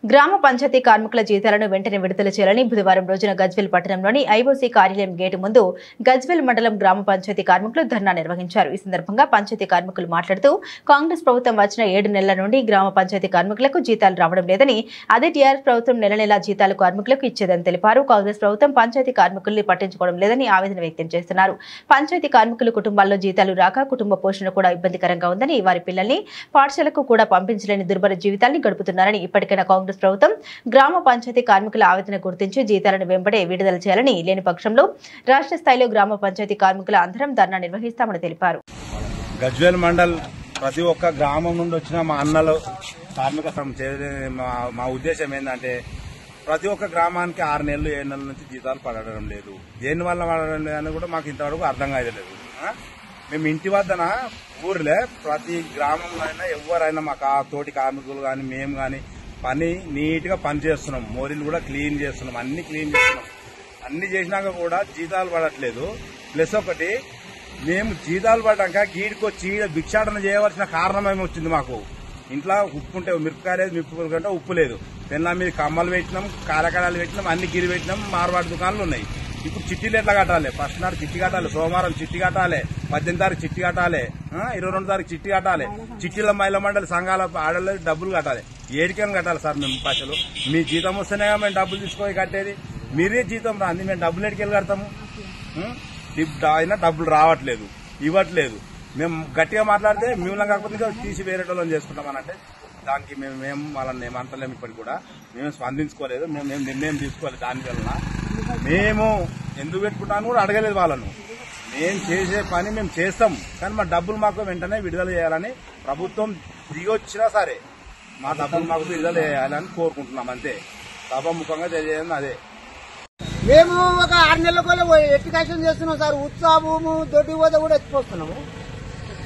గ్రామ పంచాయతీ కార్మికుల జీతాలను వెంటనే విడుదల చేయాలని బుధవారం రోజున గజ్వేల్ పట్టణంలోని ఐఓసీ కార్యాలయం గేటు ముందు గజ్వేల్ మండలం గ్రామ పంచాయతీ కార్మికులు ధర్నా నిర్వహించారు. ఈ సందర్భంగా పంచాయతీ కార్మికులు మాట్లాడుతూ కాంగ్రెస్ ప్రభుత్వం వచ్చిన 7 నెలల నుండి గ్రామ పంచాయతీ కార్మికులకు జీతాలు రావడం లేదని, అదే టీఆర్ఎస్ ప్రభుత్వం నెల నెలా జీతాలు కార్మికులకు ఇచ్చేదని తెలిపారు. కాంగ్రెస్ ప్రభుత్వం పంచాయతీ కార్మికుల్ని పట్టించుకోవడం లేదని ఆవేదన వ్యక్తం చేస్తున్నారు. పంచాయతీ కార్మికులు కుటుంబాల్లో జీతాలు రాక కుటుంబ పోషణ కూడా ఇబ్బందికరంగా ఉందని, వారి పిల్లల్ని పాఠశాలకు కూడా పంపించలేని దుర్భర జీవితాన్ని గడుపుతున్నారని, ఇప్పటికైనా కాంగ్రెస్ ప్రభుత్వం గ్రామ పంచాయతీ కార్మికుల ఆవేదన గుర్తించి జీతాలను వెంబడే విడుదల చేయాలని, లేని పక్షంలో రాష్ట్ర స్థాయిలో గ్రామ పంచాయతీ కార్మికుల అందరం ధర్నా నిర్వహిస్తామని తెలిపారు. గజ్వేల్ మండల్ ప్రతి ఒక్క గ్రామం నుండి వచ్చిన మా అన్నలు కార్మిక మా ఉద్దేశం ఏంటంటే ప్రతి ఒక్క గ్రామానికి 6 నెలలు 7 నెలల నుంచి జీతాలు పడడం లేదు. దేనివల్ల పడడం లేదని కూడా మాకు ఇంతవరకు అర్థం కాలేదు. మేము ఇంటి వద్దన ఊర్లే ప్రతి గ్రామంలో అయినా ఎవరైనా మా తోటి కార్మికులు కానీ మేము కానీ పని నీట్ గా పని చేస్తున్నాం. మోరీలు కూడా క్లీన్ చేస్తున్నాం, అన్ని క్లీన్ చేస్తున్నాం. అన్ని చేసినాక కూడా జీతాలు పడట్లేదు. ప్లస్ ఒకటి, మేము జీతాలు పడ్డాక గీడికొచ్చి భిక్షాటన చేయవలసిన కారణం ఏమొచ్చింది. మాకు ఇంట్లో ఉప్పు ఉంటే మిరపకాయ లేదు, మిరపకాయ కంటే ఉప్పు లేదు. పెళ్ళ మీద కమ్మలు పెట్టినాం, కారకడాలు పెట్టినాం, అన్ని గిరి పెట్టినాం. మార్వాడి దుకాణాలు ఉన్నాయి. ఇప్పుడు చిట్టీలు ఎట్లా కట్టాలి? ఫస్ట్ నాడు చిట్టి కట్టాలి, సోమవారం చిట్టి కట్టాలి, 18 తారీఖు చిట్టి కట్టాలి, 22 తారీఖు చిట్టి కట్టాలి. చిట్టీల మహిళా మండలి సంఘాల ఆడలేదు డబ్బులు కట్టాలి. ఏడికేం కట్టాలి సార్? మేము పైసలు మీ జీతం వస్తేనే మేము డబ్బులు తీసుకొని కట్టేది. మీరే జీతం రాంది, మేము డబ్బులు ఎడికెళ్ళి కడతాము. అయినా డబ్బులు రావట్లేదు, ఇవ్వట్లేదు. మేము గట్టిగా మాట్లాడితే మిమ్మల్ని కాకపోతే తీసి వేరే వాళ్ళని చేసుకుంటామనంటే దానికి మేము వాళ్ళని ఏమంటలేము. ఇప్పటికి కూడా మేము స్పందించుకోలేదు, మేము నిర్ణయం తీసుకోవాలి. దానివల్ల మేము ఎందుకు పెట్టుకుంటామని కూడా అడగలేదు వాళ్ళను. మేము చేసే పని మేము చేస్తాం, కానీ మా డబ్బులు మాకు వెంటనే విడుదల చేయాలని ప్రభుత్వం దిగొచ్చినా సరే మా డబ్బులు మాకు విడుదల చేయాలని కోరుకుంటున్నాం. అంతే, సభాముఖంగా తెలియజేయండి. అదే మేము ఒక 6 నెలల కొల్ల ఎడ్యుకేషన్ చేస్తున్నాం సార్. ఉత్సాహము దొడ్డి పోత కూడా ఎత్తుకొస్తున్నాము.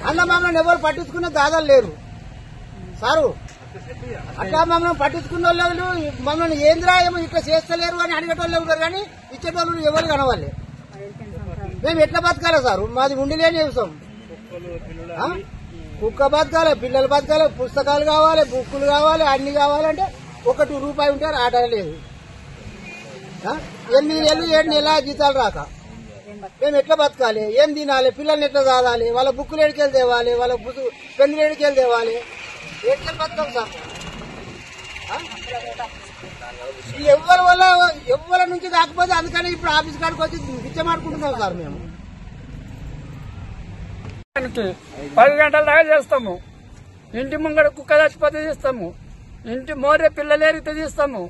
అందులో మమ్మల్ని ఎవరు పట్టించుకునే దాదాలు లేరు సారు. అట్లా మమ్మల్ని పట్టించుకున్న వాళ్ళు మమ్మల్ని ఏంద్రా ఏమో ఇట్లా చేస్తలేరు అని అడిగేటోళ్ళు ఉంటారు, కానీ ఇచ్చేటోళ్ళు ఎవరు కనవాలి. మేము ఎట్లా బతకాలి సారు? మాది ఉండిలేని వ్యవసాయం. కుక్క బతకాలి, పిల్లలు బతకాలి, పుస్తకాలు కావాలి, బుక్కులు కావాలి, అన్ని కావాలంటే 1 రూపాయి ఉంటే ఆట లేదు. 8 నెలలు 7 నెలల జీతాలు రాక మేము ఎట్లా బతకాలి? ఏం తినాలి? పిల్లల్ని ఎట్లా చదవాలి? వాళ్ళ బుక్కులు ఎడికెళ్ళి తేవాలి, వాళ్ళ పెన్నులు ఎడికెళ్ళి తేవాలి. ఎట్లా బతకాం సార్? ఎవరి వల్ల ఎవరి నుంచి కాకపోతే అందుకని ఇప్పుడు ఆఫీస్ కాడికి వచ్చి పిచ్చమాడుకుంటున్నాం సార్. మేము 10 గంటల దాకా చేస్తాము. ఇంటి ముంగడ కుక్క చచ్చిపోతే తీస్తాము, ఇంటి మోరే పిల్లలేరితే తీస్తాము.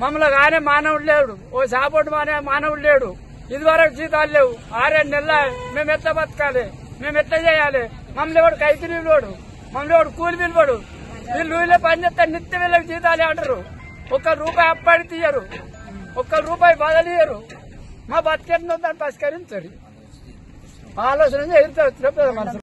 మమ్మల్ని కానీ మానవుడు లేడు, ఓ సాపోటు మానవుడు లేడు. ఇదివరకు జీతాలు లేవు. 6 నెలల మేము ఎట్లా బతకాలి? మేము ఎట్లా చేయాలి? మమ్మల్ని ఎవడు కైకి నిలబడు, మమ్మల్ని ఎవడు కూలి నిలబడు. వీళ్ళు పని చేస్తే నిత్య వీళ్ళకి జీతాలు అంటారు. 1 రూపాయి అప్పటి తీయరు, 1 రూపాయి బదలియరు. మా బతికెట్టిన దాన్ని పరిష్కరించరు. ఆలోచన చేస్తారు మనసు.